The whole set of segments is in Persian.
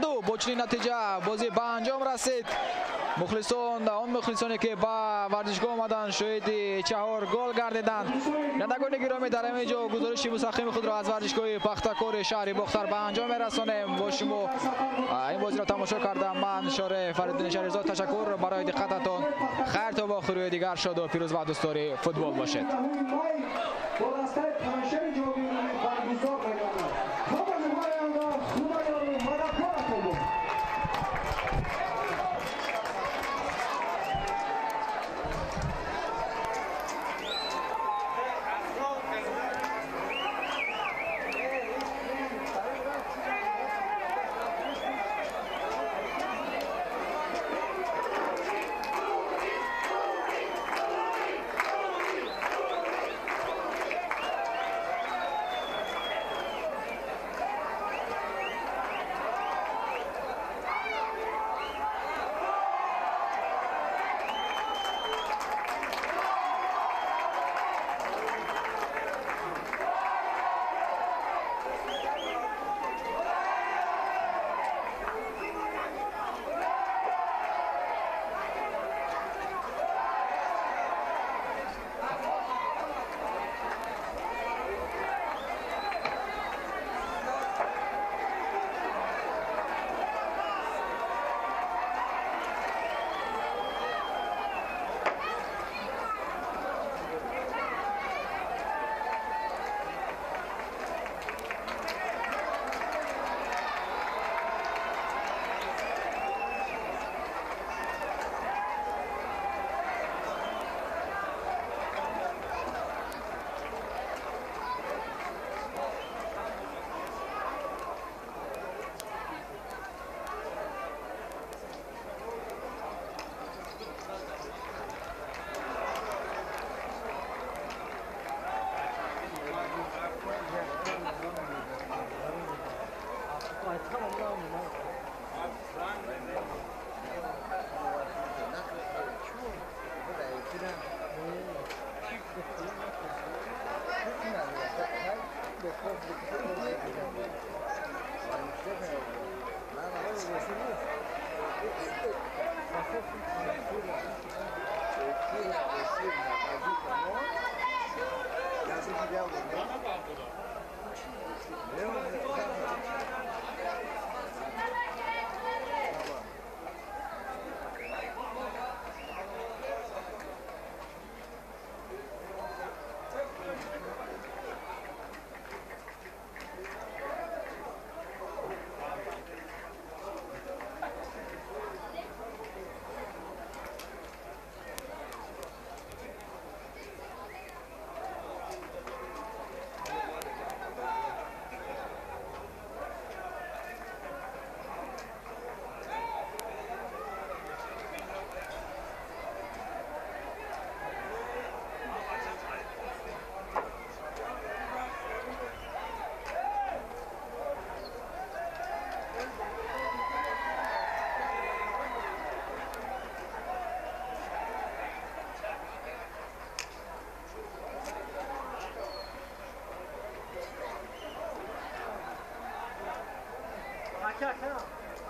با چنین نتیجه بازی به انجام رسید. مخلصان اون مخلصانی که با ورزشگاه آمدن شاید 4 گل گردیدند. بینندگان گرامی در اینجا گزارش مستقیم خود را از ورزشگاه پختکور شهر باختر به انجام می‌رسانیم. با شما این بازی را تماشا کردم. من شارع فریدون شهرزاد تشکر برای دقتتان. خیر تا با آخر دیگر شاد و پیروز و دوستدار فوتبال باشید.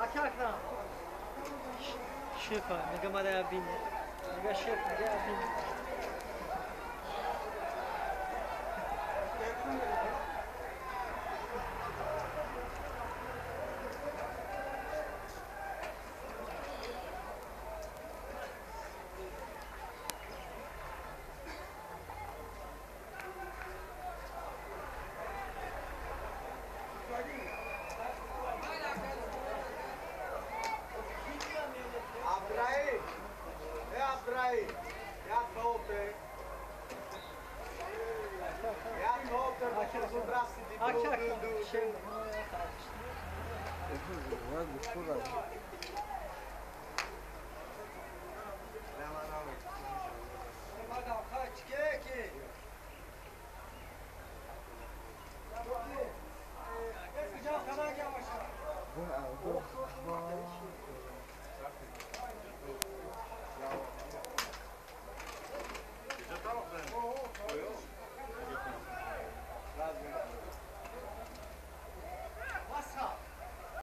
Akakna. Şefa, mega mara bin. Mega şef, mega bin. Akakna.